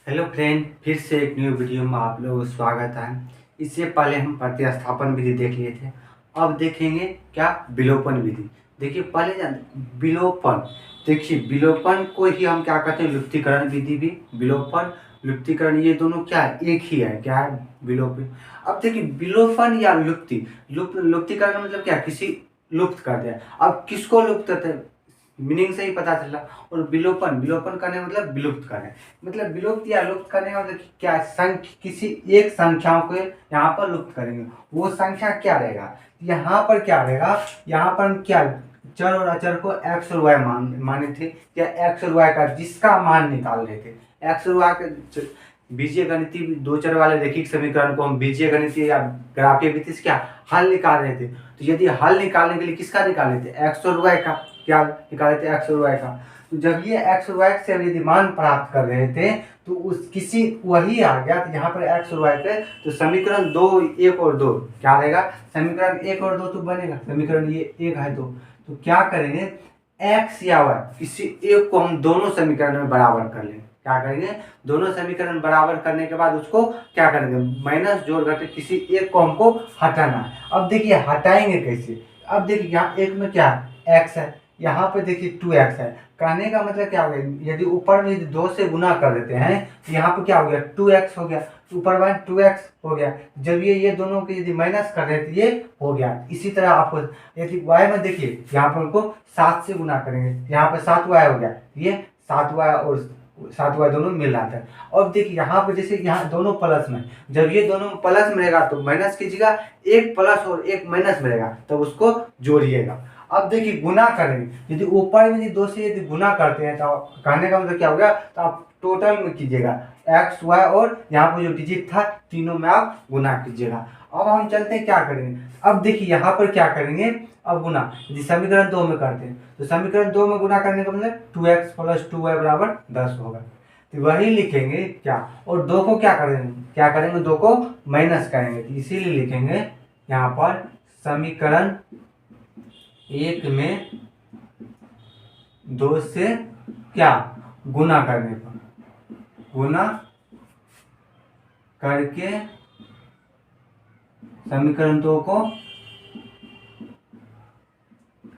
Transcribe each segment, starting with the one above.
Hello friend, फिर से एक न्यू वीडियो में आप लोगों को स्वागत है। इससे पहले हम प्रतिस्थापन विधि देख लिए थे। अब देखेंगे क्या विलोपन विधि। देखिए पहले विलोपन। देखिए विलोपन को ही हम क्या कहते हैं, लुप्तीकरण विधि भी। विलोपन लुप्तीकरण ये दोनों क्या है, एक ही है। क्या है विलोपन। अब देखिए विलोपन या लुप्तीकरण मतलब क्या, किसी लुप्त कर दिया। अब किसको लुप्त करते हैं, मीनिंग से ही पता चला। और विलोपन विलोपन करने मतलब विलुप्त करने, मतलब विलुप्त या लुप्त करने का मतलब क्या, किसी एक संख्याओं को यहाँ पर लुप्त करेंगे। वो संख्या क्या रहेगा, यहाँ पर क्या रहेगा, यहाँ पर हम क्या चर और अचर को एक्स और वाई माने थे, या एक्स और वाई का जिसका मान निकाल रहे थे। एक्स और वाई के बीजीय गणितीय दो चर वाले रैखिक समीकरण को हम बीजीय गणितीय या ग्राफीय विधि से क्या हल निकाल रहे थे। तो यदि हल निकालने के लिए किसका निकाले थे, एक्स और वाई का। क्या निकाले थे, एक्स और वाई का। तो जब ये एक्स और वाई से यदि मान प्राप्त कर रहे थे तो उस किसी वही आ गया। तो यहाँ पर एक्स और वाई पे तो समीकरण दो, एक और दो क्या रहेगा, समीकरण एक और दो तो बनेगा। समीकरण ये एक है तो क्या करेंगे, एक्स या वाई किसी एक को हम दोनों समीकरण में बराबर कर लेंगे। क्या करेंगे, दोनों समीकरण बराबर करने के बाद उसको क्या करेंगे, माइनस जोड़ घटे किसी एक को हमको हटाना है। अब देखिए हटाएंगे कैसे। अब देखिए यहाँ एक में क्या है, एक्स है, यहाँ पे देखिए 2x है। कहने का मतलब क्या हो गया, यदि ऊपर में यदि 2 से गुना कर देते हैं तो यहाँ पे क्या हो गया, 2x हो गया। ऊपर में 2x हो गया। जब ये दोनों के यदि माइनस कर रहे हैं तो ये हो गया। इसी तरह आपको यदि y में देखिए, यहाँ पर उनको 7 से गुना करेंगे, यहाँ पे 7y हो गया। ये 7y और 7y दोनों मिल रहा था। और देखिए यहाँ पे जैसे यहाँ दोनों प्लस में, जब ये दोनों प्लस में रहेगा तो माइनस कीजिएगा, एक प्लस और एक माइनस में रहेगा तब उसको जोड़िएगा। अब देखिए गुना करेंगे, यदि ऊपर में यदि 2 से यदि गुना करते हैं तो कहने का मतलब क्या हो गया, तो आप टोटल में कीजिएगा एक्स वाई और यहाँ पर जो डिजिट था तीनों में आप गुना कीजिएगा। अब हम चलते हैं क्या करेंगे, अब देखिए यहाँ पर क्या करेंगे, अब गुना यदि समीकरण 2 में करते हैं तो समीकरण 2 में गुना करने का मतलब 2x + 2y बराबर 10 होगा। तो वही लिखेंगे क्या, और 2 को क्या करेंगे, 2 को माइनस करेंगे। तो इसीलिए लिखेंगे यहाँ पर समीकरण 1 में 2 से क्या गुना करने पर, गुना करके समीकरण 2 को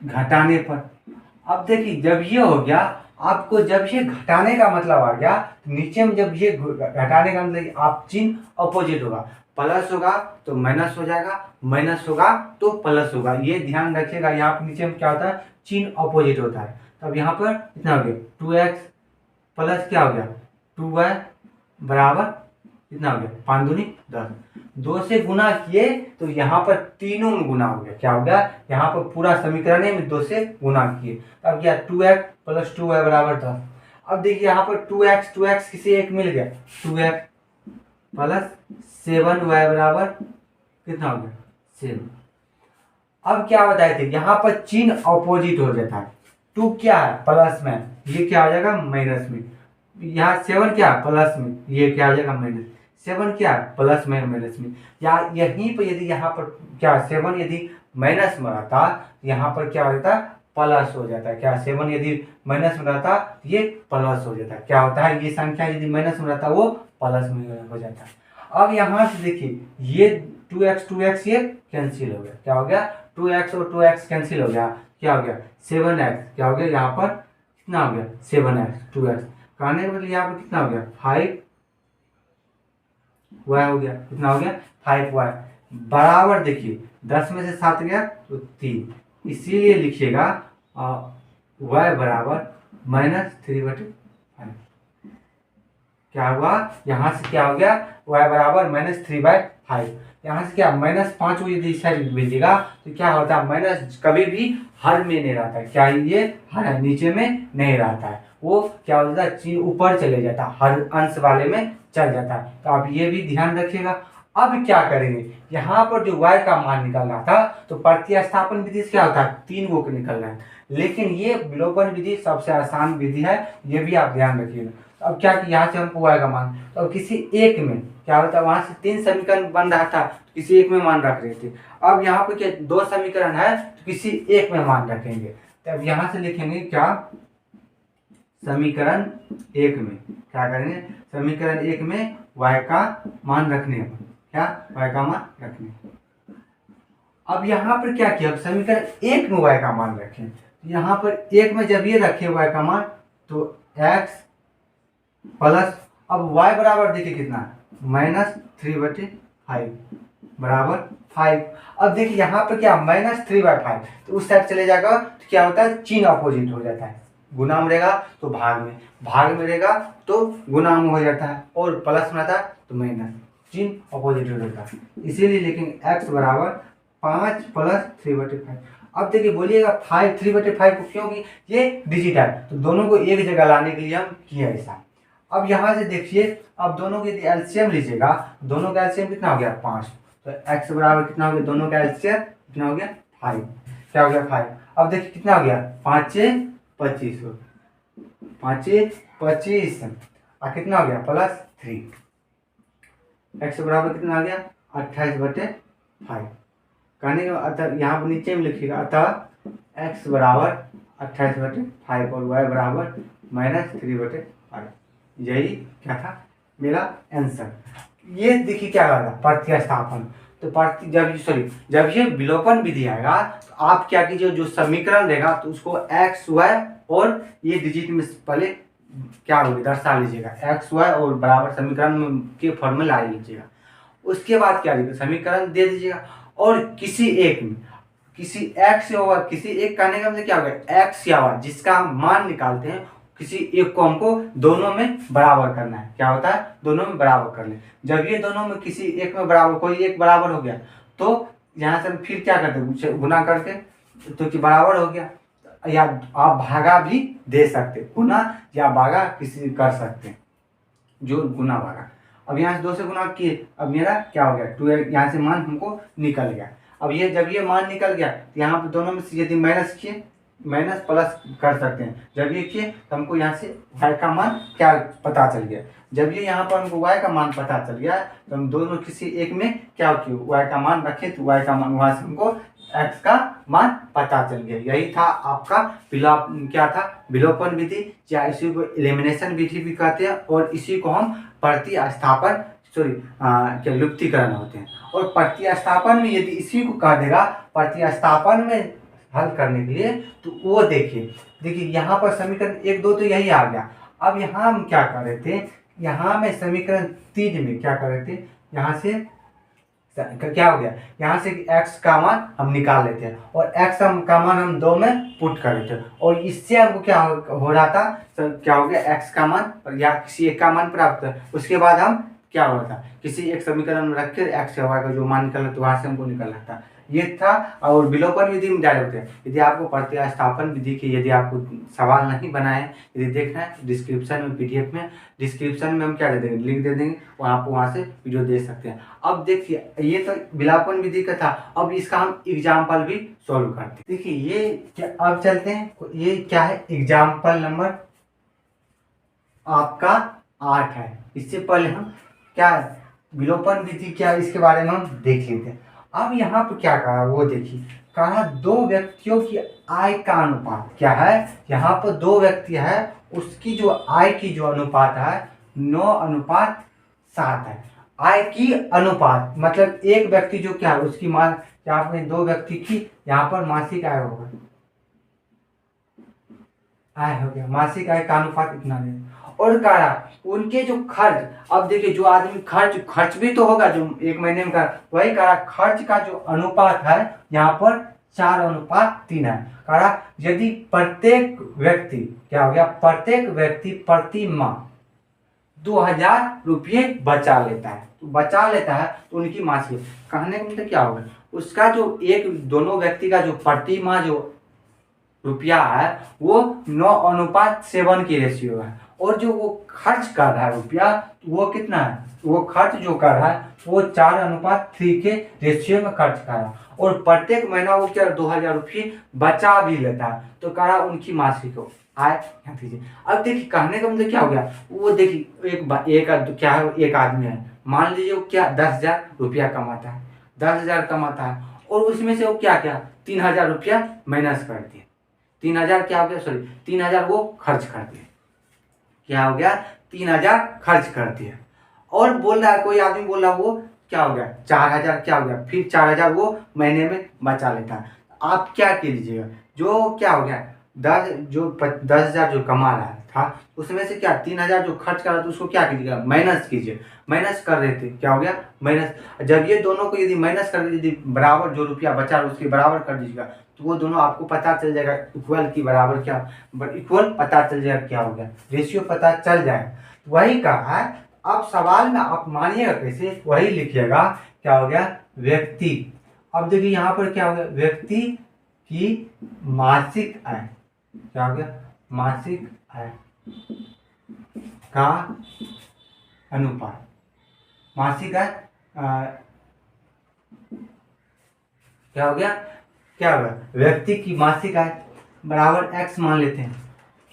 घटाने पर। अब देखिए जब ये हो गया, आपको जब ये घटाने का मतलब आ गया, नीचे में जब ये घटाने का मतलब आप चिन्ह अपोजिट होगा, प्लस होगा तो माइनस हो जाएगा, माइनस होगा तो प्लस होगा। ये ध्यान रखिएगा, यहाँ पर नीचे में क्या होता है, चिन्ह अपोजिट होता है। तब यहाँ पर कितना हो गया, 2x प्लस क्या हो गया 2y बराबर कितना हो गया, 5 दूनी 10। 2 से गुना किए तो यहाँ पर तीनों में गुना हो गया। क्या हो गया, यहाँ पर पूरा समीकरण में 2 से गुना किए, अब क्या 2x + 2y बराबर 10। अब देखिए यहाँ पर 2x किसी एक मिल गया, 2x + 7y बराबर कितना हो गया 7। अब क्या बताए थे, यहाँ पर चिन्ह अपोजिट हो जाता है। 2 क्या है प्लस में, ये क्या हो जाएगा माइनस में। यहाँ 7 क्या प्लस में, ये क्या हो जाएगा माइनस। 7 क्या प्लस में माइनस में, या यहीं पर यदि यहाँ पर क्या 7 यदि माइनस में रहता, यहाँ पर क्या हो जाता प्लस हो जाता है। क्या 7 यदि माइनस में रहता ये प्लस हो जाता है। क्या होता है, ये संख्या यदि माइनस में रहता वो प्लस में हो जाता है। अब यहाँ से देखिए ये 2x ये कैंसिल हो गया। क्या हो गया, 2x और 2x कैंसिल हो गया। क्या हो गया 7x, क्या हो गया यहाँ पर कितना हो गया 7x 2x। कहने के मतलब यहाँ पर कितना हो गया 5y हो गया। कितना हो गया 5y बराबर, देखिए 10 में से 7 गया तो 3, इसीलिए लिखिएगा y बराबर -3/5। क्या हुआ, यहाँ से क्या हो गया y बराबर -3/5। यहाँ से क्या -5 को यदि इस साइड भेजिएगा तो क्या होता है, माइनस कभी भी हर में नहीं रहता है। क्या ये हर नीचे में नहीं रहता है, वो क्या होता है चिन्ह ऊपर चले जाता है, हर अंश वाले में चल जाता है। तो आप ये भी ध्यान रखिएगा। अब क्या करेंगे, यहाँ पर जो y का मान निकालना था तो प्रतिस्थापन विधि से क्या होता है 3 को निकलना है, लेकिन ये विलोपन विधि सबसे आसान विधि है, ये भी आप ध्यान रखिएगा। अब क्या कि यहाँ से हमको y का मान, तो किसी एक में क्या होता है, वहां से 3 समीकरण बन रहा था, किसी एक में मान रख रहे थे। अब यहाँ पे क्या 2 समीकरण है तो किसी एक में मान रखेंगे। तब यहाँ से लिखेंगे क्या, समीकरण 1 में क्या करेंगे, समीकरण 1 में y का मान रखने पर, क्या y का मान रखने। अब यहाँ पर क्या किया, समीकरण 1 में y का मान रखें, यहाँ पर 1 में जब ये रखे y का मान तो x प्लस, अब y बराबर देखिए कितना, -3/5 बराबर 5। अब देखिए यहाँ पर क्या -3/5, तो उस साइड चले जाएगा तो क्या होता है, चिन्ह अपोजिट हो जाता है, गुना में रहेगा तो भाग में रहेगा तो गुना में हो जाता है, और प्लस में आता है तो माइनस, चिन्ह अपोजिट हो जाता है, इसीलिए लेकिन x बराबर 5 + 3/5। अब देखिए बोलिएगा 3/5 को, क्योंकि ये डिजिट है तो दोनों को एक जगह लाने के लिए हम किया ऐसा। अब यहाँ से देखिए, अब दोनों के एलसीएम लीजिएगा, दोनों का एलसीएम कितना हो गया 5, तो x बराबर कितना हो गया, दोनों का एलसीएम कितना हो गया 5, क्या हो गया 5। अब देखिए कितना हो गया, 5 × 25, 5 × 25 और कितना हो गया +3, x बराबर कितना आ गया 28/5। कहने का अतः यहाँ पर नीचे में लिखिएगा, अतः x बराबर 28/5 और y बराबर -3/5। यही क्या था मेरा आंसर। ये देखिए क्या होगा, प्रतिस्थापन। तो जब ये विलोपन विधि आएगा तो आप क्या कीजिए, जो समीकरण देगा तो उसको x y और ये डिजिट में पहले क्या होगी दर्शा लीजिएगा, x y और बराबर समीकरण के फॉर्म में ला लीजिएगा। उसके बाद क्या लीजिएगा, समीकरण दे दीजिएगा और किसी एक में, किसी x या y, किसी एक कहने का मतलब क्या होगा, x या y जिसका मान निकालते हैं, किसी एक को हमको दोनों में बराबर करना है। क्या होता है, दोनों में बराबर कर ले। जब ये दोनों में किसी एक में बराबर, कोई एक बराबर हो गया तो यहाँ से हम फिर क्या करते हैं, गुना करके, तो कि बराबर हो गया, या आप भागा भी दे सकते, गुना या भागा किसी कर सकते हैं, जो गुना भागा। अब यहाँ से 2 से गुना किए, अब मेरा क्या हो गया 2, यहाँ से मान हमको निकल गया। अब ये जब ये मान निकल गया तो यहाँ पे दोनों में से यदि माइनस किए, माइनस प्लस कर सकते हैं। जब ये किए तो हमको यहाँ से y का मान क्या पता चल गया। जब ये यहाँ पर हमको y का मान पता चल गया तो हम दोनों किसी एक में क्या किए, y का मान रखे, तो y का मान वहाँ से हमको x का मान पता चल गया। यही था आपका क्या था, विलोपन विधि, या इसी को एलिमिनेशन विधि भी कहते हैं, और इसी को हम प्रतिस्थापन क्या लुप्तीकरण होते हैं। और प्रतिस्थापन में यदि इसी को कह देगा प्रतिस्थापन में हल करने के लिए, तो वो देखिए यहाँ पर समीकरण 1 2 तो यही आ गया। अब यहाँ हम क्या कर रहे थे, यहाँ में समीकरण 3 में क्या कर रहे थे, यहाँ से क्या हो गया, यहाँ से x का मान हम निकाल लेते हैं और x का मान हम 2 में पुट कर देते हैं, और इससे हमको क्या हो रहा था, तो क्या हो गया x का मान या किसी एक का मान प्राप्त है। उसके बाद हम क्या हो रहा था, किसी एक समीकरण में रख के x या y का जो मान निकला तो वहाँ से हमको निकलना था। ये था। और विलोपन विधि में डायरेक्ट होते हैं। यदि आपको प्रतिस्थापन विधि के यदि आपको सवाल नहीं बनाए, यदि देखना है तो डिस्क्रिप्शन में PDF में डिस्क्रिप्शन में हम क्या दे देंगे, लिंक दे देंगे, आप वहाँ से वीडियो देख सकते हैं। अब देखिए ये तो विलोपन विधि का था, अब इसका हम एग्जाम्पल भी सॉल्व करते हैं। देखिए ये क्या, अब चलते हैं, ये क्या है, एग्जाम्पल नंबर आपका 8 है। इससे पहले हम क्या विलोपन विधि क्या इसके बारे में हम देख लेते हैं। अब यहाँ पर क्या कहा वो देखिए, कहा 2 व्यक्तियों की आय का अनुपात क्या है, यहाँ पर 2 व्यक्ति है, उसकी जो आय की जो अनुपात है 9:7 है। आय की अनुपात मतलब एक व्यक्ति जो क्या है उसकी यहाँ पर 2 व्यक्ति की यहाँ पर मासिक आय होगा, आय हो गया, मासिक आय का अनुपात इतना है। और कहा उनके जो खर्च, अब देखिए जो आदमी खर्च भी तो होगा जो एक महीने में वही कहा खर्च का जो अनुपात है यहाँ पर 4:3 है। कहा यदि प्रत्येक व्यक्ति क्या हो गया, प्रत्येक व्यक्ति प्रति माह 2000 रुपये बचा लेता है, तो उनकी मासिक कहने का मतलब क्या होगा, उसका जो दोनों व्यक्ति का जो प्रति माह जो रुपया है वो 9:7 की रेशियो है, और जो वो खर्च कर रहा है रुपया वो कितना है, वो खर्च जो कर रहा है वो 4:3 के रेशियो में खर्च कर रहा है, और प्रत्येक महीना वो क्या 2000 रुपये बचा भी लेता है। तो कह रहा उनकी मासिक आय यहाँ दीजिए। अब देखिए कहने का मतलब क्या हो गया, वो देखिए क्या है, एक आदमी है, मान लीजिए वो क्या 10,000 रुपया कमाता है, 10,000 कमाता है, और उसमें से वो क्या 3,000 रुपया माइनस कर दिए, 3,000 क्या हो गया, 3,000 वो खर्च कर दिए, क्या हो गया, 3000 खर्च कर दिया। और बोल रहा है, कोई आदमी बोल रहा है वो क्या हो गया, 4000 क्या हो गया, फिर 4000 वो महीने में बचा लेता है। आप क्या कीजिएगा, जो क्या हो गया 10,000 जो कमा रहा था उसमें से क्या 3000 जो खर्च कर रहा था उसको क्या कीजिएगा, माइनस कीजिए। माइनस कर रहे थे, क्या हो गया माइनस। जब ये दोनों को यदि माइनस कर यदि बराबर जो रुपया बचा उसके बराबर कर दीजिएगा तो वो दोनों आपको पता चल जाएगा इक्वल की बराबर क्या, इक्वल पता चल जाएगा क्या हो गया, रेशियो पता चल जाएगा। वही कहा है। अब सवाल में आप मानिएगा कैसे, वही लिखिएगा क्या हो गया व्यक्ति। अब देखिए यहाँ पर क्या हो गया, व्यक्ति की मासिक आय, क्या हो गया मासिक आय का अनुपात, मासिक आय क्या हो गया, क्या हो गया व्यक्ति की मासिक आय बराबर एक्स मान लेते हैं।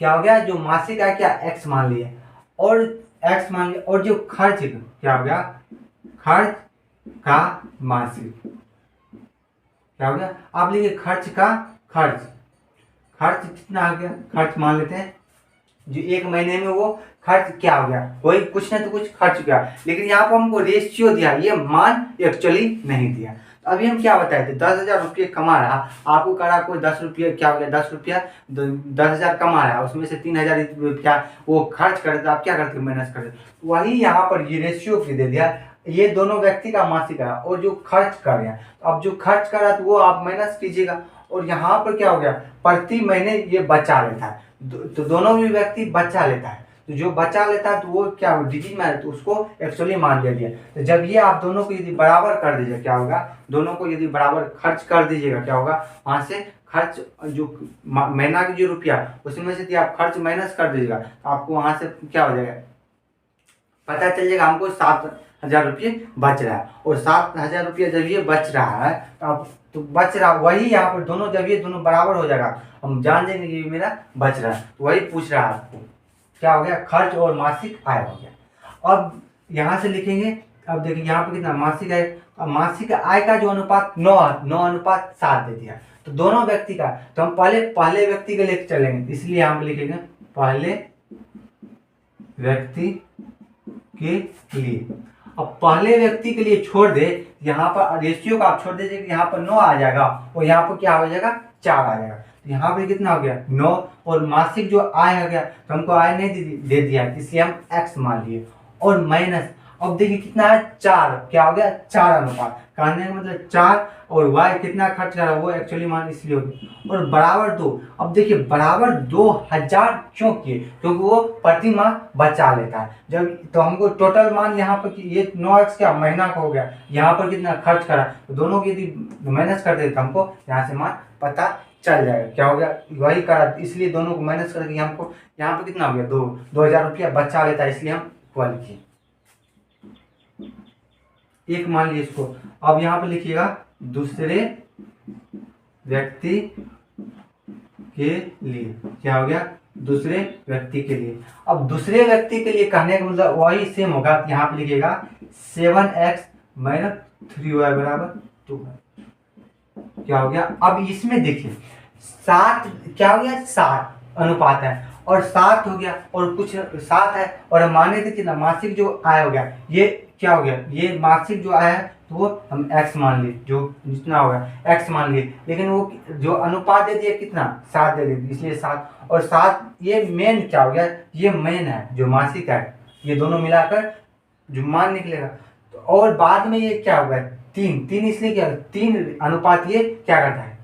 क्या हो गया, जो मासिक आय क्या एक्स मान लिए और एक्स मान लिया, और जो खर्च क्या हो गया, खर्च का मासिक क्या हो गया, आप लिखिए खर्च का खर्च, खर्च कितना आ गया, खर्च मान लेते हैं जो एक महीने में वो खर्च क्या हो गया, वही कुछ ना तो कुछ खर्च गया, लेकिन यहाँ पर हमको रेशियो दिया, ये मान एक्चुअली नहीं दिया। तो अभी हम क्या बताए थे, 10,000 रुपये कमा रहा, आपको करा कोई 10 रुपये क्या हो गया, 10 रुपया 10,000 कमा रहा है, उसमें से 3,000 क्या वो खर्च करते, आप क्या करते माइनस करते, वही यहाँ पर ये रेशियो दे दिया। ये दोनों व्यक्ति का मासिक है और जो खर्च कर रहे हैं, तो अब जो खर्च कर रहा है तो वो आप माइनस कीजिएगा। और यहाँ पर क्या हो गया, प्रति महीने ये बचा लेता है, तो दोनों भी व्यक्ति बचा लेता है, तो जो बचा लेता है तो वो क्या डिजिट में है तो उसको एक्चुअली मान दे दिया। तो जब ये आप दोनों को यदि बराबर कर दीजिए क्या होगा, दोनों को यदि बराबर खर्च कर दीजिएगा क्या होगा, वहाँ से खर्च जो महीना की जो रुपया उसमें से यदि आप खर्च माइनस कर दीजिएगा तो आपको वहाँ से क्या हो जाएगा, पता चल जाएगा हमको 7,000 रुपये बच रहा है। और 7,000 रुपये जब ये बच रहा है तो अब तो बच रहा वही यहाँ पर दोनों, जब ये दोनों बराबर हो जाएगा हम जान जाएंगे कि मेरा बच रहा है, तो वही पूछ रहा है आपको क्या हो गया, खर्च और मासिक आय हो गया। अब यहाँ से लिखेंगे, अब देखिए यहाँ पर कितना मासिक आय, अब मासिक आय का जो अनुपात 9:7 दे दिया, तो दोनों व्यक्ति का, तो हम पहले व्यक्ति के लिए चलेंगे, इसलिए हम लिखेंगे पहले व्यक्ति के लिए। अब पहले व्यक्ति के लिए छोड़ दे, यहाँ पर रेशियो का आप छोड़ दीजिए, यहाँ पर 9 आ जाएगा और यहाँ पर क्या हो जाएगा 4 आ जाएगा, तो यहाँ पे कितना हो गया 9, और मासिक जो आय हो गया तो हमको आय नहीं दे दिया इसलिए हम x मान लिए, और माइनस, अब देखिए कितना है 4, क्या हो गया 4 अनुपात, कहने का मतलब 4, और y कितना खर्च कर रहा है वो एक्चुअली मान इसलिए हो गया, और बराबर 2। अब देखिए बराबर 2,000 क्यों किए, क्योंकि वो प्रति माह बचा लेता है। जब तो हमको टोटल मान यहाँ पर ये 9x क्या महीना का हो गया, यहाँ पर कितना खर्च करा, तो दोनों की यदि माइनस कर देते हमको यहाँ से मान पता चल जाएगा क्या हो गया, वही करा, इसलिए दोनों को माइनस करके हमको यहाँ पर कितना हो गया 2,000 रुपया बचा लेता है, इसलिए हम इक्वल किए, एक मान लीजिए इसको। अब यहाँ पर लिखिएगा दूसरे व्यक्ति के लिए, क्या हो गया दूसरे व्यक्ति के लिए। अब दूसरे व्यक्ति के लिए कहने का मतलब वही सेम होगा, यहाँ पे लिखिएगा 7x - 3y बराबर 2, क्या हो गया। अब इसमें देखिए 7 क्या हो गया, 7 अनुपात है और 7 हो गया और कुछ 7 है, और माने थे कितना मासिक जो आय हो गया, ये क्या हो गया, ये मासिक जो आया है तो वो हम x मान लिए, जो जितना होगा x मान लिए, लेकिन वो जो अनुपात दे दिया कितना 7 दे दिया, इसलिए 7, और 7 ये मेन क्या हो गया, ये मेन है जो मासिक है, ये दोनों मिलाकर जो मान निकलेगा। तो और बाद में ये क्या होगा 3 इसलिए क्या 3 अनुपात ये क्या करता है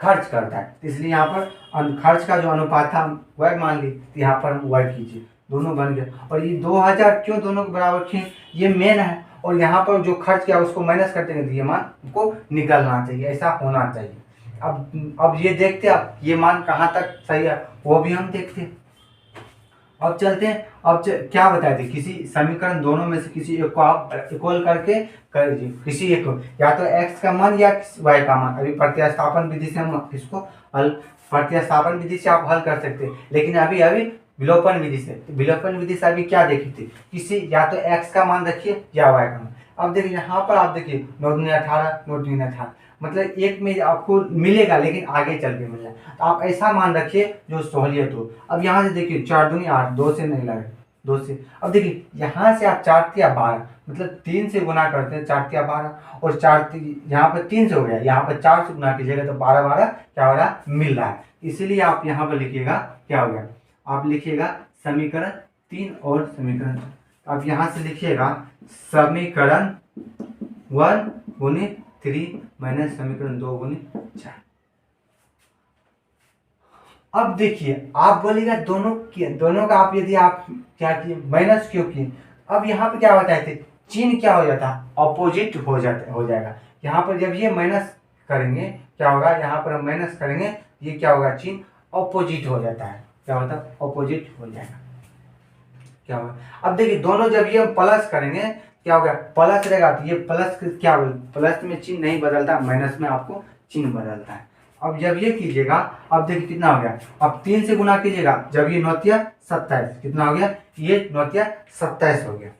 खर्च करता है, इसलिए यहाँ पर खर्च का जो अनुपात था वह मान ली, तो यहाँ पर हम वह कीजिए, दोनों बन गए। और ये 2,000 क्यों दोनों के बराबर किए, ये मेन है, और यहाँ पर जो खर्च किया उसको माइनस करते हैं, ये मान को निकलना चाहिए, ऐसा होना चाहिए। अब ये देखते हैं अब ये मान कहाँ तक सही है वो भी हम देखते हैं। अब चलते हैं, अब क्या बताए थे, किसी समीकरण दोनों में से किसी एक को आप इक्वल करके कर दीजिए, किसी एक को, या तो x का मान या y का मान। अभी प्रतिस्थापन विधि से हम इसको हल, प्रतिस्थापन विधि से आप हल कर सकते हैं, लेकिन अभी विलोपन विधि से, तो विलोपन विधि से अभी क्या देखे थे, किसी या तो x का मान रखिए या y का मान। अब देखिए यहाँ पर आप देखिए 9 दूनी 18, 9 दूनी 18, मतलब एक में आपको मिलेगा लेकिन आगे चल के मिलेगा, तो आप ऐसा मान रखिए जो सहूलियत हो। अब यहाँ से देखिए 4 दूनी 8, 2 से नहीं लगे, 2 से। अब देखिए यहाँ से आप 4 तिया 12, मतलब 3 से गुना करते हैं 4 तिया 12, और 4 यहाँ पर 3 से हो गया, यहाँ पर 4 से गुना कीजिएगा तो 12 12 क्या हो रहा मिल रहा है। इसीलिए आप यहाँ पर लिखिएगा क्या हो गया, आप लिखिएगा समीकरण 3 और समीकरण 4। अब यहाँ से लिखिएगा समीकरण 1 गुनी 3 माइनस समीकरण 2 गुनी 4। अब देखिए आप बोलेगा दोनों का आप यदि आप क्या किए माइनस क्यों किए। अब यहाँ पे क्या बताए थे, चिन्ह क्या हो जाता है, अपोजिट हो जाएगा। यहाँ पर जब ये माइनस करेंगे क्या होगा, यहाँ पर हम माइनस करेंगे ये क्या होगा, चिन्ह अपोजिट हो जाता है। क्या होता है, अपोजिट हो जाएगा। क्या होगा, अब देखिए दोनों जब ये हम प्लस करेंगे क्या होगा, प्लस रहेगा तो ये प्लस क्या होगा, प्लस में चिन्ह नहीं बदलता, माइनस में आपको चिन्ह बदलता है। अब जब ये कीजिएगा, अब देखिए कितना हो गया, अब 3 से गुना कीजिएगा, जब ये 9 27, कितना हो गया, ये 9 27 हो गया,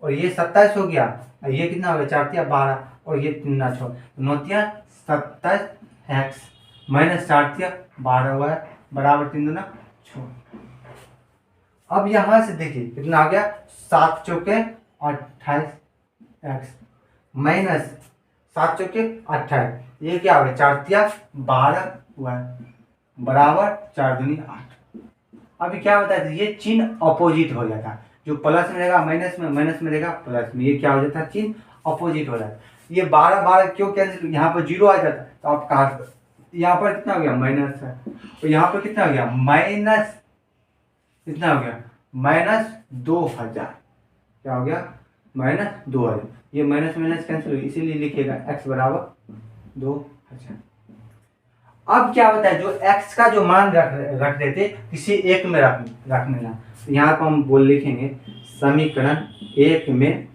और ये 27 हो गया, ये कितना हो गया 4 12, और ये 3 6, 9 27 एक्स माइनस 4 12 हुआ है, बराबर 3 दूना 6। अब यहाँ से देखिए कितना आ गया, 7 चौके 28 एक्स माइनस 7 चौके 28, ये क्या हो गया 4 12 हुआ है, बराबर 4 दूनी 8। अभी क्या होता है, ये चिन्ह अपोजिट हो जाता है, जो प्लस में रहेगा माइनस में रहेगा प्लस में, ये क्या हो जाता है, चिन्ह अपोजिट हो जाता है। ये 12 12 क्यों कैंसिल, यहाँ पर 0 आ जाता है, तो आप कहा यहाँ पर कितना हो गया माइनस है, तो यहाँ पर कितना हो गया माइनस, कितना हो गया माइनस 2000, क्या हो गया माइनस 2000, ये माइनस माइनस कैंसिल हो, इसीलिए लिखिएगा x बराबर 2000। अब क्या होता है, जो x का जो मान रख देते किसी एक में रखने ना, तो यहाँ पर हम लिखेंगे समीकरण 1 में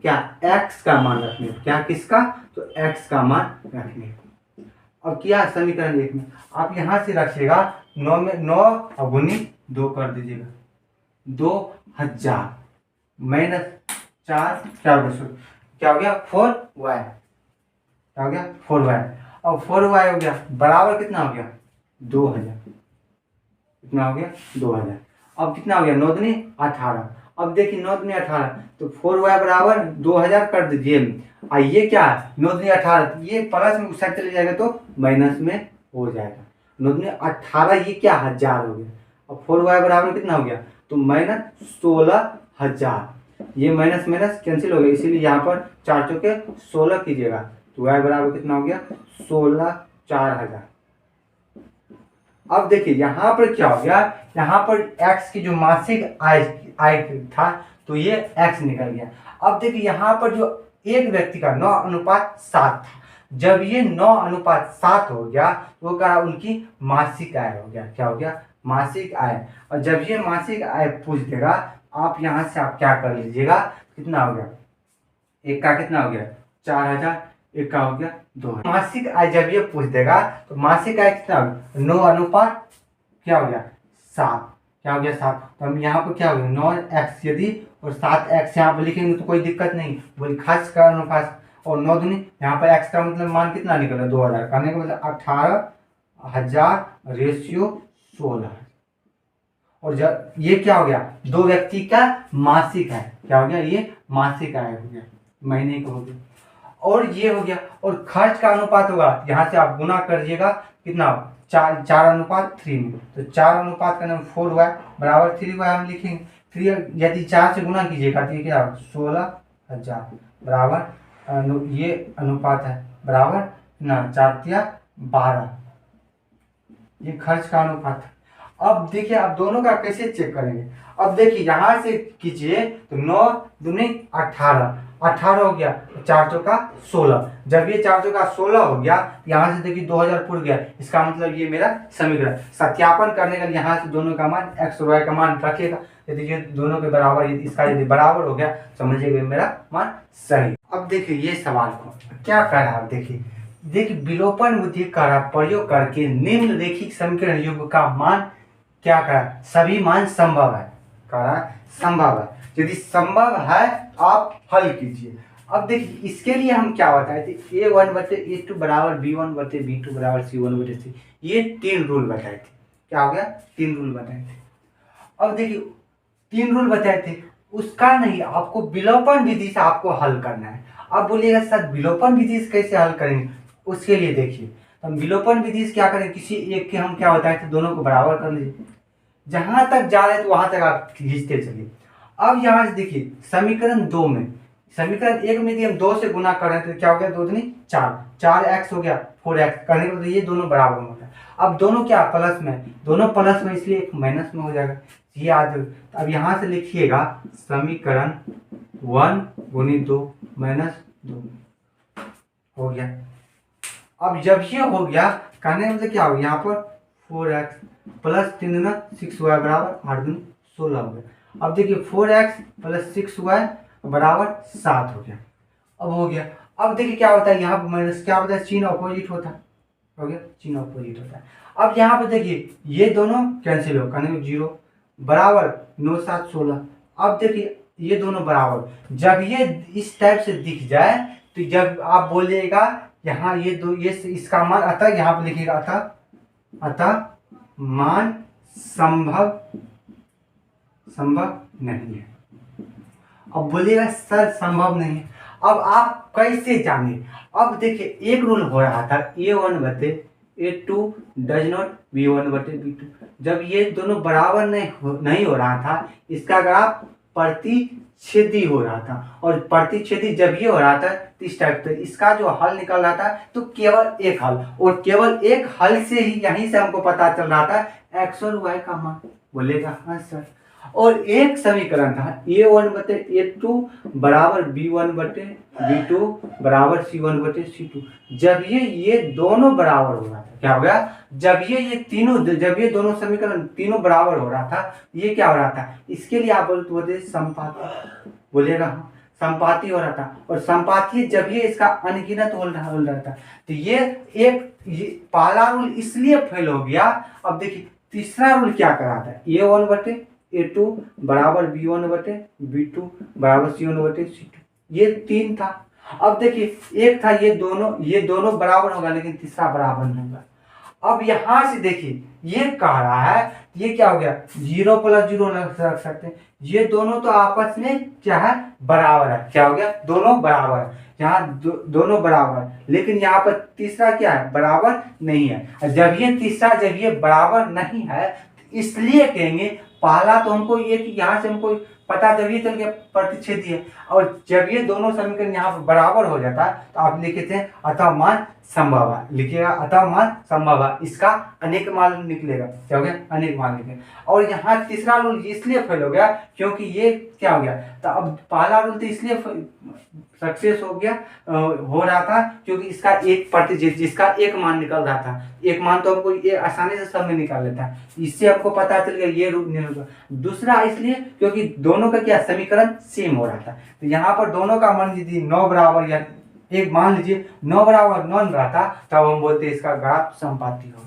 क्या x का मान रखने, क्या किसका, तो x का मान रखने। अब क्या समीकरण 1 में आप यहाँ से रखिएगा 9 में 9 गुनी 2 कर दीजिएगा, 2000 माइनस 4 क्या हो गया 4y, क्या हो गया 4y। अब 4y हो गया बराबर कितना हो गया 2000, कितना हो गया 2000। अब कितना हो गया 9 दूनी 18, अब देखिए 9 दूनी 18, तो 4y बराबर 2000 कर दीजिए। ये क्या है 9 दूनी 18, ये प्लस में उस साइड चले जाएगा तो माइनस में हो जाएगा, 9 दूनी 18 ये क्या 1000 हो गया। अब 4y बराबर कितना हो गया, तो माइनस 16000, ये माइनस माइनस कैंसिल हो गया, इसीलिए यहाँ पर 4 चौके 16 कीजिएगा, तो y बराबर कितना हो गया 16 4000। अब देखिए यहाँ पर क्या हो गया, यहाँ पर x की जो मासिक आय था तो ये x निकल गया। अब देखिए यहाँ पर जो एक व्यक्ति का 9:7 था, जब ये 9:7 हो गया तो क्या उनकी मासिक आय हो गया, क्या हो गया मासिक आय। और जब ये मासिक आय पूछ देगा, आप यहाँ से आप क्या कर लीजिएगा, कितना हो गया, एक का कितना हो गया 4000, एक का हो गया 2000। मासिक आय जब ये पूछ देगा तो मासिक आय कितना हो गया 9 क्या हो गया 7, क्या हो गया 7, तो हम यहाँ पर क्या हो गया 9x यदि और 7x यहाँ पर लिखेंगे तो कोई दिक्कत नहीं, बोली खर्च का अनुपात, और 9 दूनी यहाँ पर x का मतलब मान कितना निकल रहा है 2000, करने का मतलब 18000 रेशियो 16। और जब ये क्या हो गया दो व्यक्ति का मासिक है, क्या हो गया ये मासिक आय हो गया, महीने का हो गया, और ये हो गया। और खर्च का अनुपात होगा, यहाँ से आप गुना करिएगा कितना 4:3 में, तो 4 का नाम 4y बराबर 3y हम लिखेंगे, 3 यदि 4 से गुना कीजिएगा तो ये क्या 16000 बराबर ये अनुपात है बराबर ना 4 12, ये खर्च का अनुपात है। अब देखिए आप दोनों का कैसे चेक करेंगे, अब देखिए यहाँ से कीजिए तो 9 दूनी 18, 18 हो गया, 4 चौका 16, जब ये 4 चौका 16 हो गया, यहाँ से देखिए 2000 पुर गया, इसका मतलब ये मेरा समीकरण। सत्यापन करने के लिए यहाँ से दोनों का मान x और y का मान रखिएगा, यदि ये दोनों के बराबर, इसका यदि बराबर हो गया समझिएगा मेरा मान सही। अब देखिए ये सवाल को क्या कर रहा है, देखिए विलोपन बुद्धि का प्रयोग करके निम्नलिखित समीकरण युग्म का मान क्या करा, सभी मान संभव है, करा संभव है, यदि संभव है तो आप हल कीजिए। अब देखिए इसके लिए हम क्या बताए थे, A1/A2 बराबर B1/B2 बराबर C1/C, ये 3 रूल बताए थे। क्या हो गया, 3 रूल बताए थे। अब देखिए 3 रूल बताए थे, उसका नहीं, आपको विलोपन विधि से आपको हल करना है। अब बोलिएगा सर विलोपन विधि से कैसे हल करेंगे, उसके लिए देखिए हम विलोपन विधि से क्या करें, किसी एक के हम क्या बताए थे, दोनों को बराबर कर लीजिए, जहां तक जा रहे हैं तो वहां तक आप खींचते चलिए। अब यहां से देखिए समीकरण 2 में, समीकरण 1 में यदि हम 2 से गुना कर रहे हैं तो क्या हो गया, 2 दूनी 4, 4x हो गया, 4x करने के बाद ये दोनों बराबर होता है। अब दोनों क्या प्लस में, दोनों प्लस में इसलिए एक माइनस में हो जाएगा, ये याद। अब यहां से लिखिएगा समीकरण 1 गुनी 2 माइनस 2 हो गया। अब जब ये हो गया कहने का मतलब क्या हो गया, यहाँ पर 4x प्लस 3 दूना 6y बराबर 8 दूनी 16 हो गया। अब देखिए 4x प्लस 6y बराबर 7 हो गया। अब हो गया। अब देखिए क्या होता है, यहाँ पर माइनस क्या होता है, चिन्ह अपोजिट होता है, हो गया, चिन्ह अपोजिट होता है। अब यहाँ पे देखिए ये दोनों कैंसिल हो, कहने में 0 बराबर 9 7 16। अब देखिए ये दोनों बराबर, जब ये इस टाइप से दिख जाए तो जब आप बोलिएगा यहाँ ये दो, ये इसका मान अतः यहाँ पे लिखिएगा अतः मान संभव नहीं है। अब बोलिएगा सर संभव नहीं है, अब आप कैसे जाने। अब देखिए एक रूल हो रहा था A1/A2 डज नॉट B1/B2, जब ये दोनों बराबर नहीं हो रहा था, इसका ग्राफ प्रतिच्छेदी हो रहा था, और प्रतिच्छेदी जब ये हो रहा था तो इस टाइप, तो इसका जो हल निकल रहा था तो केवल एक हल, और केवल एक हल से ही यहीं से हमको पता चल रहा था x और y का मान। बोलेगा हाँ सर। और एक समीकरण था A1/A2 बराबर B1/B2 बराबर C1/C2, जब ये दोनों बराबर हो रहा था, क्या हो गया, जब ये दोनों समीकरण तीनों बराबर हो रहा था, ये क्या हो रहा था, इसके लिए आप बोलते संपाती, बोलिएगा संपाती हो रहा था। और संपाती जब ये इसका अनगिनत हो रहा था तो ये पहला रूल इसलिए फेल हो गया। अब देखिए तीसरा रूल क्या कर रहा था, A1/A2 बराबर B1/B2 बराबर C1/C2, ये 3 था। अब देखिए एक था ये दोनों बराबर होगा, लेकिन तीसरा बराबर नहीं होगा। अब यहां से देखिए ये कह रहा है, ये क्या हो गया, 0 + 0 रख सकते हैं, ये दोनों तो आपस में क्या है, बराबर है, क्या हो गया, दोनों बराबर है, यहाँ दोनों बराबर, लेकिन यहाँ पर तीसरा क्या है, बराबर नहीं है। जब ये बराबर नहीं है तो इसलिए कहेंगे पहला तो हमको ये कि यहाँ से हमको पता जब ये चल गया प्रतिच्छेदी है, और जब ये दोनों समीकरण यहाँ पर बराबर हो जाता है तो आप लिखते हैं अतः मान संभव है, लिखिएगा अतः मान संभव है, इसका अनेक मान निकलेगा, क्या हो गया, अनेक मान निकलेगा। और यहाँ तीसरा रूल इसलिए फेल हो गया क्योंकि ये क्या हो गया, तो अब पहला रूल तो इसलिए सक्सेस हो गया, हो रहा था क्योंकि इसका जिसका एक मान निकल रहा था, एक मान तो हमको ये आसानी से सब में निकाल लेता है, इससे हमको पता चल गया ये रूल नहीं होगा। दूसरा इसलिए क्योंकि दोनों का क्या समीकरण सेम हो रहा था, तो यहाँ पर दोनों का मान यदि 9 बराबर या एक मान लीजिए 9 बराबर 9 रहता तब हम बोलते इसका ग्राफ संपाती हो,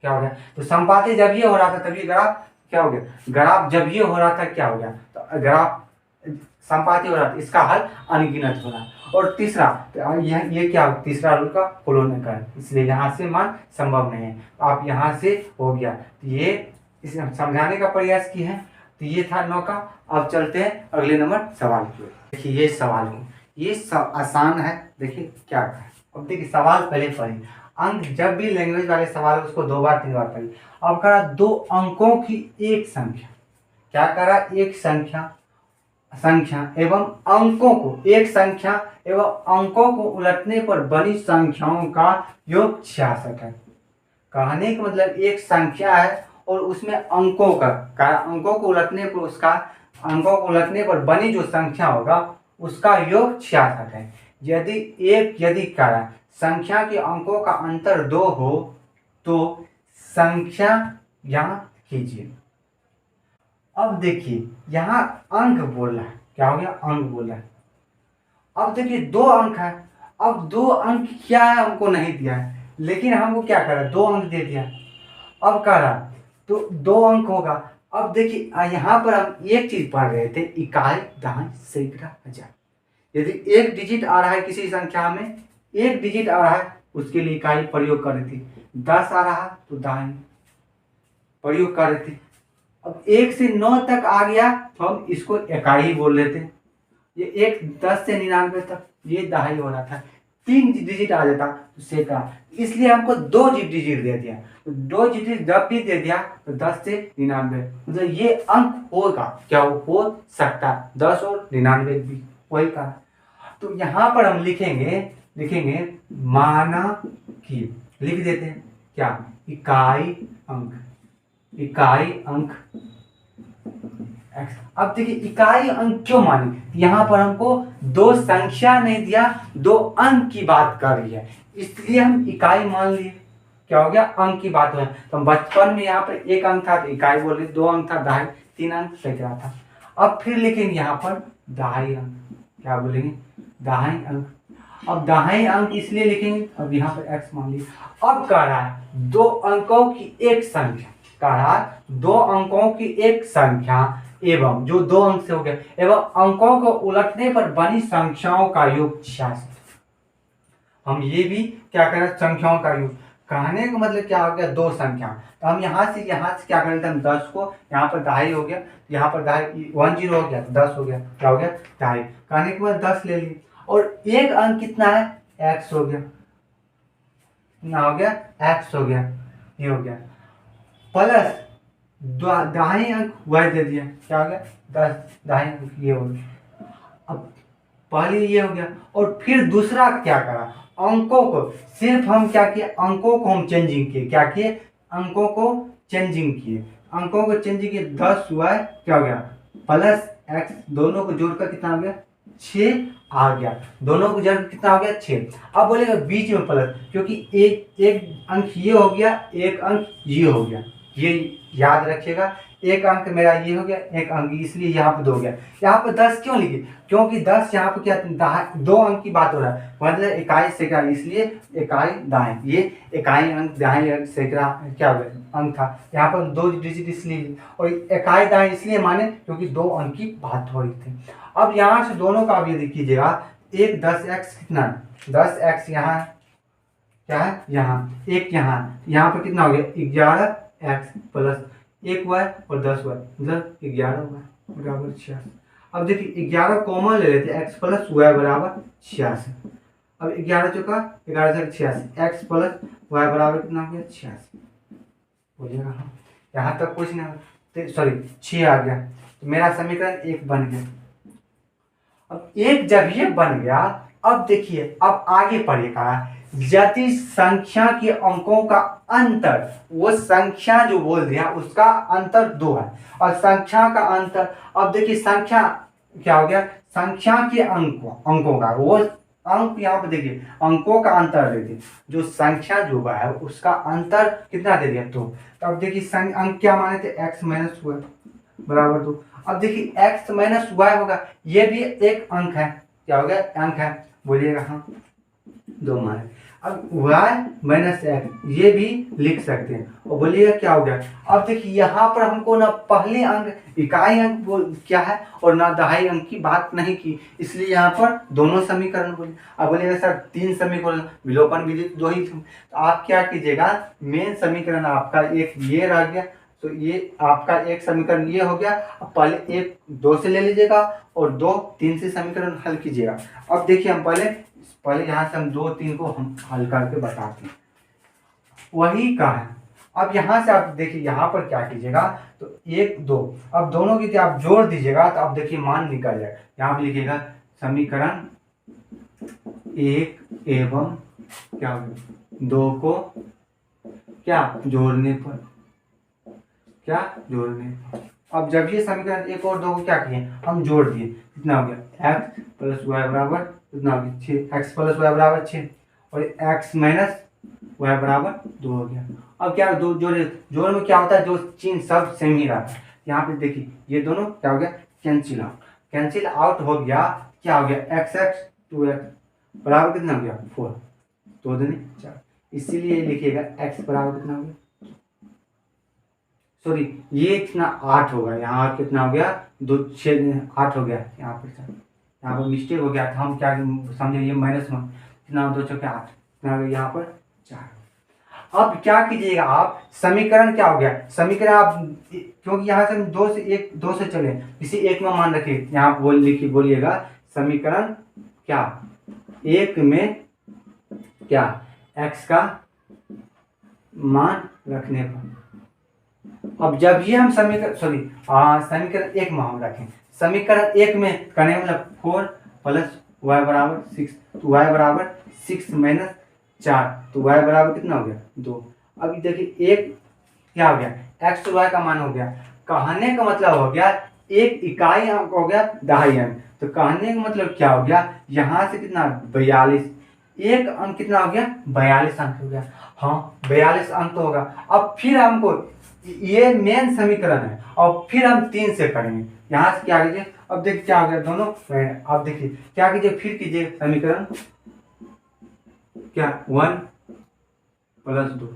क्या हो गया, तो संपाती जब ये हो रहा था तभी ग्राफ क्या हो गया, ग्राफ जब ये हो रहा था क्या हो गया, तो ग्राफ संपाती हो रहा था, इसका हल अनगिनत हो रहा है। और तीसरा तो ये क्या तीसरा रूल का फॉलो नहीं कर, इसलिए यहाँ से मान संभव नहीं है, तो आप यहाँ से हो गया, तो ये इसे समझाने का प्रयास किए हैं। तो ये था 9 का। अब चलते हैं अगले नंबर सवाल की ओर। देखिए ये सवाल है, ये सब आसान है, देखिए क्या है। अब देखिए सवाल पहले पढ़िए, अंक जब भी लैंग्वेज वाले सवाल है उसको 2 बार 3 बार पढ़िए। अब करा 2 अंकों की एक संख्या, क्या करा, एक संख्या एवं अंकों को, एक संख्या एवं अंकों को उलटने पर बनी संख्याओं का योग 66 है। कहने का मतलब एक संख्या है और उसमें अंकों अंकों को उलटने पर बनी जो संख्या होगा उसका योग 66 है। यदि कारण संख्या के अंकों का अंतर 2 हो तो संख्या यहाँ कीजिए। अब देखिए यहाँ अंक बोल रहा है, क्या हो गया, अंक बोल रहा है। अब देखिए 2 अंक है, अब 2 अंक क्या है हमको नहीं दिया है, लेकिन हमको क्या करा, 2 अंक दे दिया। अब कह रहा तो 2 अंक होगा। अब देखिए यहाँ पर हम एक चीज पढ़ रहे थे, इकाई दहाई सैकड़ा हजार, यदि एक डिजिट आ रहा है किसी संख्या में, एक डिजिट आ रहा है, उसके लिए इकाई प्रयोग कर रही थी। 10 आ रहा तो दाएं प्रयोग कर रही थी। अब 1 से 9 तक आ गया तो हम इसको इकाई बोल लेते हैं। ये 1 10 से 99 तक ये दहाई हो रहा था। 3 डिजिट आ जाता तो सैकड़ा, इसलिए हमको 2 डिजिट दे दिया। तो 2 डिजिट जब भी दे दिया तो 10 से 99, मतलब ये अंक होगा, क्या हो सकता, 10 और 99 भी वही कहा। तो यहाँ पर हम लिखेंगे माना कि, लिख देते हैं क्या, इकाई अंक x। अब देखिए इकाई अंक क्यों माने, यहाँ पर हमको 2 संख्या नहीं दिया, 2 अंक की बात कर रही है, इसलिए हम इकाई मान लिए। क्या हो गया, अंक की बात हो। तो बचपन में यहाँ पर 1 अंक था तो इकाई बोल रहे, 2 अंक था दहाई, 3 अंक सैकड़ा था। अब फिर लिखेंगे यहाँ पर दहाई अंक, क्या बोलेंगे, दहाई अंक। अब दहाई अंक इसलिए लिखेंगे, अब यहाँ पर x मान लीजिए। अब कह रहा है 2 अंकों की एक संख्या, कह रहा है 2 अंकों की एक संख्या एवं जो 2 अंक से हो गया, एवं अंकों को उलटने पर बनी संख्याओं का योग 66। हम ये भी क्या करें, संख्याओं का योग। कहने का मतलब क्या हो गया, 2 संख्या, तो हम यहाँ से क्या करें, हम 10 को यहाँ पर दहाई हो गया, यहाँ पर दहाई 10 हो गया तो 10 हो गया, क्या हो गया दहाई। कहने के बाद 10 ले लिए, और एक अंक कितना है, x हो गया, कितना हो गया, x हो गया, ये हो गया, प्लस दाहिने अंक y दे दिया, क्या हो गया 10, दाहिने अंक ये हो गया। अब पहले ये हो गया, और फिर दूसरा क्या करा, अंकों को सिर्फ हम क्या किए, अंकों को हम चेंजिंग किए, क्या किए, अंकों को चेंजिंग किए, अंकों को चेंजिंग किए, 10y क्या हो गया प्लस x, दोनों को जोड़कर कितना हो गया 6 आ गया, दोनों को जोड़कर कितना हो गया 6। अब बोलेगा बीच में प्लस, क्योंकि एक अंक ये हो गया, एक अंक ये हो गया, ये याद रखिएगा, एक अंक मेरा ये हो गया, एक अंक, इसलिए यहाँ पे 2 हो गया। यहाँ पे 10 क्यों लिखे, क्योंकि 10 यहाँ पे क्या 2 अंक की बात हो रहा है, मतलब इकाई सैकड़ा, इसलिए इकाई दाएं, ये इकाई अंक दाएं अंक सैकड़ा क्या हो गया अंक था, यहाँ पर 2 डिजिट इसलिए, और इकाई दाएं इसलिए माने क्योंकि 2 अंक की बात हो रही थी। अब यहाँ से दोनों का आप यदि कीजिएगा, एक 10x कितना, 10x यहाँ क्या है, यहाँ एक, यहाँ पर कितना हो गया 11x प्लस 1y और 10y, मतलब 11y बराबर 86। अब देखिए 11 कॉमन ले लेते, x प्लस y बराबर 86। अब 11 चौका 11 से 86, x प्लस y बराबर कितना हो गया 86, बोलिएगा हाँ, यहाँ तक कुछ नहीं, सॉरी 6 आ गया, तो मेरा समीकरण 1 बन गया। अब 1 जब ये बन गया, अब देखिए अब आगे पढ़िएगा, यदि संख्या के अंकों का अंतर, वो संख्या जो बोल दिया उसका अंतर 2 है, और संख्या का अंतर, अब देखिए संख्या क्या हो गया, संख्या के अंकों का, वो अंक यहाँ पे देखिए अंकों का अंतर दे दिए, जो संख्या जो है उसका अंतर कितना दे दिया 2। तो अब देखिए अंक क्या माने थे, x माइनस y बराबर 2। अब देखिए x माइनस y होगा, ये भी एक अंक है, क्या हो गया अंक है, बोलिएगा हाँ 2 माने। अब y माइनस x ये भी लिख सकते हैं, और बोलिएगा क्या हो गया। अब देखिए यहाँ पर हमको ना पहले अंक इकाई अंक क्या है, और ना दहाई अंक की बात नहीं की, इसलिए यहाँ पर दोनों समीकरण बोले। अब बोलिएगा सर 3 समीकरण, विलोपन विधि 2 ही, तो आप क्या कीजिएगा, मेन समीकरण आपका एक ये रह गया, तो ये आपका एक समीकरण ये हो गया। अब पहले 1 2 से ले लीजिएगा, और 2 3 से समीकरण हल कीजिएगा। अब देखिए हम पहले यहाँ से हम 2 3 को हम हल करके बताते हैं, वही का है। अब यहाँ से आप देखिए यहाँ पर क्या कीजिएगा, तो 1 2, अब दोनों की आप जोड़ दीजिएगा, तो अब देखिए मान निकल जाएगा। यहाँ पे लिखिएगा समीकरण 1 एवं क्या 2 को क्या जोड़ने पर, अब जब ये समीकरण 1 और 2 को क्या किए, हम जोड़ दिए, कितना हो गया x प्लस वाई बराबर कितना हो गया 6, x प्लस वाई बराबर 6, और x माइनस वाई बराबर 2 हो गया। अब क्या दो जोड़ में क्या होता है, जो चिन्ह सब सेम ही रहता है। यहाँ पे देखिए ये दोनों क्या हो गया, कैंसिल आउट हो गया, क्या हो गया x 2x बराबर कितना हो गया 4, 2 दूनी 4, इसीलिए लिखिएगा x बराबर कितना हो गया, सॉरी ये कितना 8 होगा, यहाँ कितना हो गया 2 6 8 हो गया यहाँ पर। यहाँ पर मिस्टेक हो गया था, हम क्या समझे ये माइनस में कितना 2 चौके 8 कितना हो गया यहाँ पर 4। अब क्या कीजिएगा आप, समीकरण क्या हो गया, समीकरण आप क्योंकि यहाँ से हम 2 से चले, किसी एक में मान रखिए, यहाँ बोलिएगा समीकरण क्या 1 में क्या x का मान रखने पर। अब जब ये हम समीकरण 1 में हम रखें, समीकरण 1 में करने मतलब 4 प्लस y बराबर 6, तो y बराबर 6 माइनस 4, तो y बराबर कितना हो गया 2। अभी देखिए एक क्या हो गया x तो y का मान हो गया, कहने का मतलब हो गया एक इकाई अंक हो गया 2.5 अंक, तो कहने का मतलब क्या हो गया, यहाँ से कितना 42, एक अंक कितना हो गया 42 अंक हो गया। हाँ 42 अंक तो होगा। अब फिर हमको ये मेन समीकरण है, और फिर हम 3 से करेंगे, यहाँ से क्या कीजिए, अब देखिए क्या हो गया दोनों, अब देखिए क्या कीजिए, फिर कीजिए समीकरण क्या 1 प्लस 2।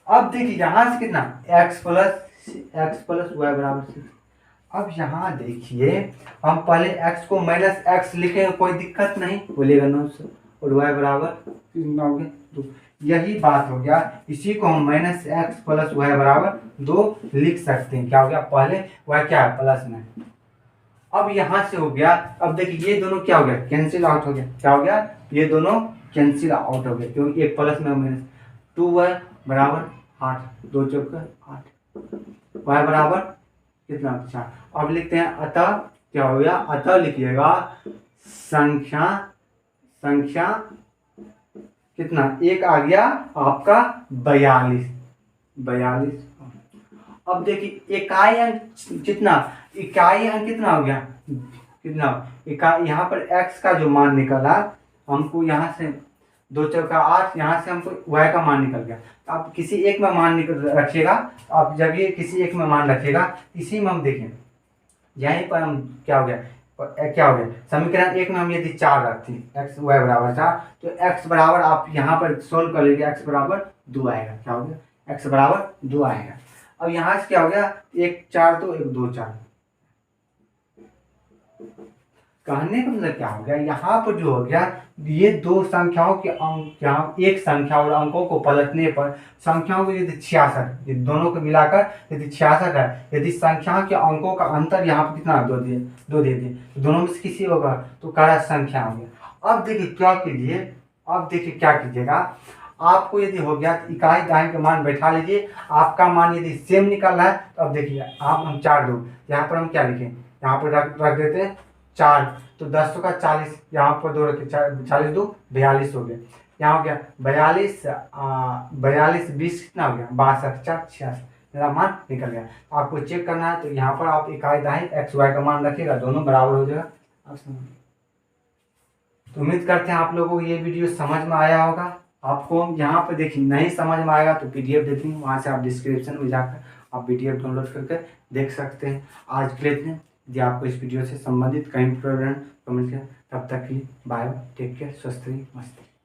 अब देखिए यहाँ से कितना x प्लस y बराबर 6। अब यहाँ देखिए हम पहले x को माइनस एक्स लिखेंगे, कोई दिक्कत नहीं बोलिएगा 9 से, और y बराबर 2। यही बात हो गया, इसी को हम माइनस एक्स प्लस y बराबर 2 लिख सकते हैं। क्या हो गया, पहले y क्या है प्लस में, अब यहाँ से हो गया। अब देखिए ये दोनों क्या हो गया कैंसिल आउट हो गया, क्या हो गया ये दोनों कैंसिल आउट हो गए, क्योंकि एक प्लस में माइनस 2y बराबर 8, 2 चौके 8, y बराबर कितना 4। अब लिखते हैं अतः क्या हो गया, अतः लिखिएगा संख्या कितना एक आ गया आपका 42। अब देखिए इकाई अंक कितना हो गया, कितना इकाई, यहाँ पर x का जो मान निकला हमको, यहाँ से 2 चौका 8, यहाँ से हमको y का मान निकल गया। आप किसी एक में मान रखिएगा, आप जब ये किसी एक में मान रखिएगा, इसी में हम देखें यहीं पर हम क्या हो गया समीकरण 1 में हम यदि 4 रखते हैं x y बराबर 4, तो x बराबर आप यहाँ पर सोल्व कर लीजिए, x बराबर 2 आएगा। क्या हो गया x बराबर 2 आएगा। अब यहाँ से क्या हो गया 1 4 तो 1 2 4, कहने का मतलब क्या हो गया, यहाँ पर जो हो गया ये दो संख्याओं के अंक, यहाँ एक संख्या और अंकों को पलटने पर संख्याओं को यदि 66, ये दोनों को मिलाकर यदि 66 है, यदि संख्याओं के अंकों का अंतर यहाँ पर कितना 2 दे दिए, तो दोनों में से किसी होगा तो कारक संख्या हो गया। अब देखिए क्या कीजिए, अब देखिए क्या कीजिएगा, आपको यदि हो गया तो इकाई दहाई का मान बैठा लीजिए, आपका मान यदि सेम निकल रहा है तो अब देखिए आप हम 4 दो, यहाँ पर हम क्या लिखें, यहाँ पर रख देते हैं 4, तो 10 का 40, यहाँ पर 2 रखे 40 2 42 हो गया। यहाँ हो गया 42 20 कितना हो गया 62 4 66, मेरा मान निकल गया। आपको चेक करना है तो यहाँ पर आप इकाई दहाई एक्स वाई का मान रखिएगा, दोनों बराबर हो जाएगा। तो उम्मीद करते हैं आप लोगों को ये वीडियो समझ में आया होगा। आपको यहाँ पे देखिए नहीं समझ में आएगा तो PDF देते हैं, वहाँ से आप डिस्क्रिप्शन में जाकर आप PDF डाउनलोड करके देख सकते हैं। आज के लिए इतने, यदि आपको इस वीडियो से संबंधित कहीं प्रॉब्लम कमेंट करें, तब तक के लिए बाय, टेक केयर, स्वस्थ रहिए, मस्त रहिए।